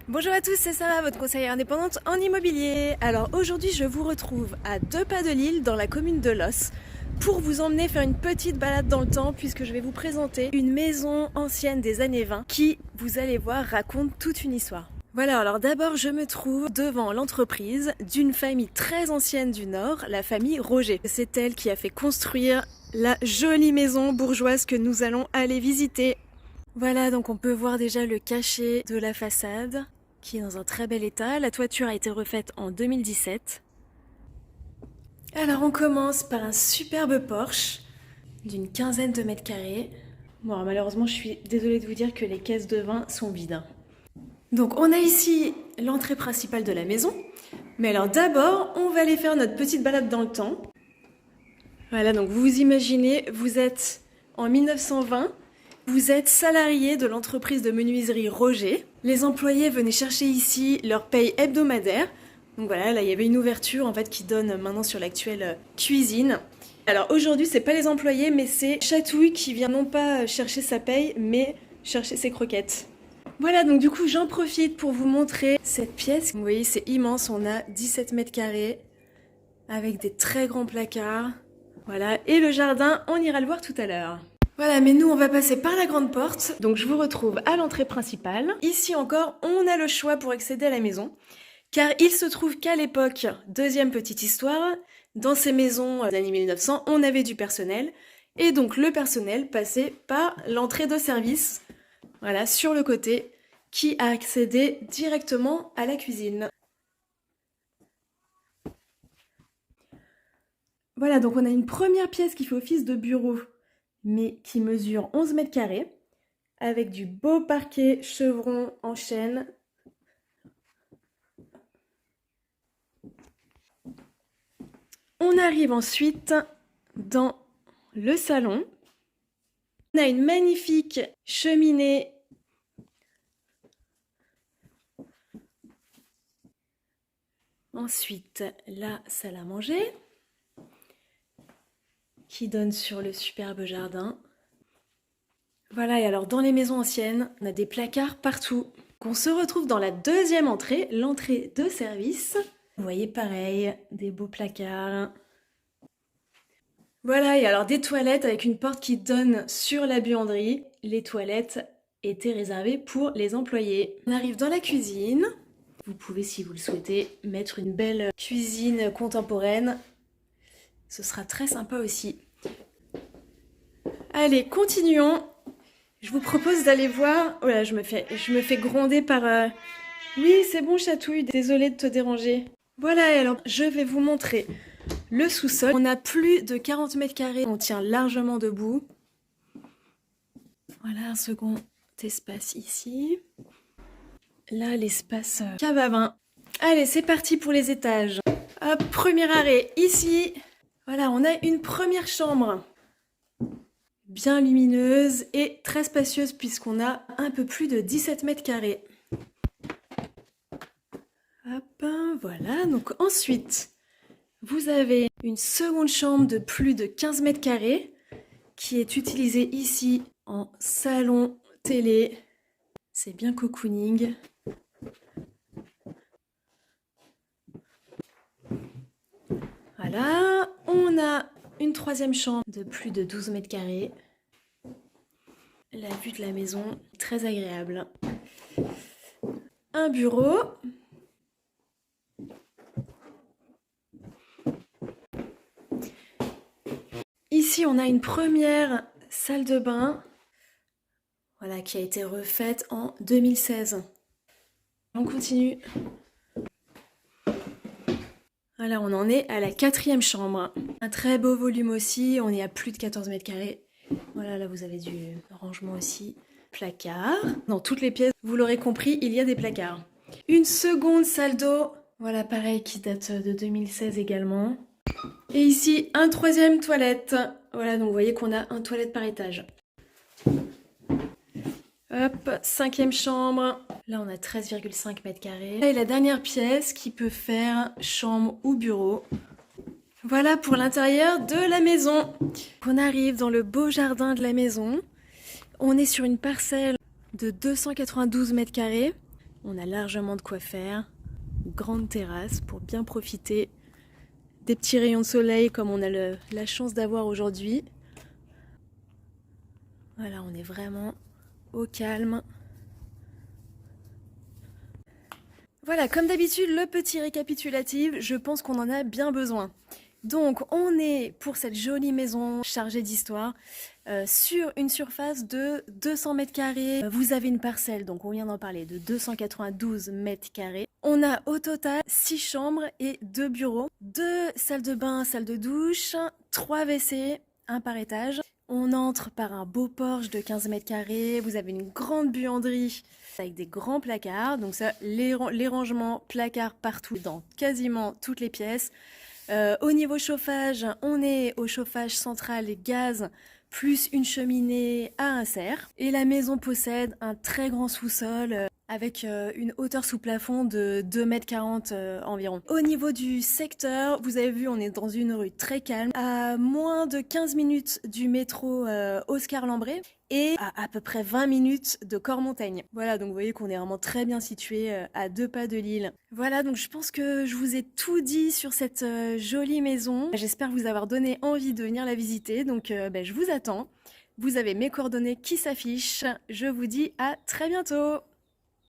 Bonjour à tous, c'est Sarah, votre conseillère indépendante en immobilier. Alors aujourd'hui, je vous retrouve à 2 pas de Lille, dans la commune de Los, pour vous emmener faire une petite balade dans le temps, puisque je vais vous présenter une maison ancienne des années 20 qui, vous allez voir, raconte toute une histoire. Voilà, alors d'abord je me trouve devant l'entreprise d'une famille très ancienne du Nord, la famille Roger. C'est elle qui a fait construire la jolie maison bourgeoise que nous allons aller visiter. Voilà, donc on peut voir déjà le cachet de la façade qui est dans un très bel état. La toiture a été refaite en 2017. Alors on commence par un superbe porche d'une quinzaine de mètres carrés. Bon, alors, malheureusement, je suis désolée de vous dire que les caisses de vin sont vides. Donc on a ici l'entrée principale de la maison. Mais alors d'abord, on va aller faire notre petite balade dans le temps. Voilà, donc vous vous imaginez, vous êtes en 1920. Vous êtes salarié de l'entreprise de menuiserie Roger. Les employés venaient chercher ici leur paye hebdomadaire. Donc voilà, là il y avait une ouverture en fait qui donne maintenant sur l'actuelle cuisine. Alors aujourd'hui, c'est pas les employés, mais c'est Chatouille qui vient non pas chercher sa paye, mais chercher ses croquettes. Voilà, donc du coup, j'en profite pour vous montrer cette pièce. Vous voyez, c'est immense, on a 17 mètres carrés avec des très grands placards. Voilà, et le jardin, on ira le voir tout à l'heure. Voilà, mais nous on va passer par la grande porte, donc je vous retrouve à l'entrée principale. Ici encore, on a le choix pour accéder à la maison, car il se trouve qu'à l'époque, deuxième petite histoire, dans ces maisons des années 1900, on avait du personnel, et donc le personnel passait par l'entrée de service, voilà, sur le côté, qui a accédé directement à la cuisine. Voilà, donc on a une première pièce qui fait office de bureau, mais qui mesure 11 mètres carrés, avec du beau parquet chevron en chêne. On arrive ensuite dans le salon. On a une magnifique cheminée. Ensuite, la salle à manger, qui donne sur le superbe jardin. Voilà, et alors dans les maisons anciennes, on a des placards partout. On se retrouve dans la deuxième entrée, l'entrée de service. Vous voyez pareil, des beaux placards. Voilà, et alors des toilettes avec une porte qui donne sur la buanderie. Les toilettes étaient réservées pour les employés. On arrive dans la cuisine. Vous pouvez, si vous le souhaitez, mettre une belle cuisine contemporaine. Ce sera très sympa aussi. Allez, continuons. Je vous propose d'aller voir... Oh là, je me fais gronder par... Oui, c'est bon, Chatouille, désolée de te déranger. Voilà, alors je vais vous montrer le sous-sol. On a plus de 40 mètres carrés, on tient largement debout. Voilà un second espace ici. Là, l'espace cave à vin. Allez, c'est parti pour les étages. Hop, premier arrêt ici. Voilà, on a une première chambre. Bien lumineuse et très spacieuse puisqu'on a un peu plus de 17 mètres carrés. Hop, voilà. Donc ensuite, vous avez une seconde chambre de plus de 15 mètres carrés qui est utilisée ici en salon télé. C'est bien cocooning. Voilà, on a une troisième chambre de plus de 12 mètres carrés. La vue de la maison, très agréable. Un bureau. Ici, on a une première salle de bain, voilà, qui a été refaite en 2016. On continue. Voilà, on en est à la quatrième chambre. Un très beau volume aussi, on est à plus de 14 mètres carrés. Voilà, là vous avez du rangement aussi. Placard. Dans toutes les pièces, vous l'aurez compris, il y a des placards. Une seconde salle d'eau, voilà pareil, qui date de 2016 également. Et ici, un troisième toilette. Voilà, donc vous voyez qu'on a un toilette par étage. Hop, cinquième chambre. Là, on a 13,5 mètres carrés. Et la dernière pièce qui peut faire chambre ou bureau. Voilà pour l'intérieur de la maison. On arrive dans le beau jardin de la maison. On est sur une parcelle de 292 mètres carrés. On a largement de quoi faire. Une grande terrasse pour bien profiter des petits rayons de soleil comme on a la chance d'avoir aujourd'hui. Voilà, on est vraiment au calme. Voilà, comme d'habitude, le petit récapitulatif, je pense qu'on en a bien besoin. Donc, on est pour cette jolie maison chargée d'histoire sur une surface de 200 mètres carrés. Vous avez une parcelle, donc on vient d'en parler, de 292 mètres carrés. On a au total 6 chambres et 2 bureaux, 2 salles de bain, salle de douche, 3 WC, un par étage. On entre par un beau porche de 15 mètres carrés. Vous avez une grande buanderie avec des grands placards. Donc ça, les rangements placards partout dans quasiment toutes les pièces. Au niveau chauffage, on est au chauffage central gaz plus une cheminée à insert. Et la maison possède un très grand sous-sol avec une hauteur sous plafond de 2,40 m environ. Au niveau du secteur, vous avez vu, on est dans une rue très calme, à moins de 15 minutes du métro Oscar Lambret et à peu près 20 minutes de Cormontaigne. Voilà, donc vous voyez qu'on est vraiment très bien situé à 2 pas de Lille. Voilà, donc je pense que je vous ai tout dit sur cette jolie maison. J'espère vous avoir donné envie de venir la visiter, donc je vous attends. Vous avez mes coordonnées qui s'affichent. Je vous dis à très bientôt.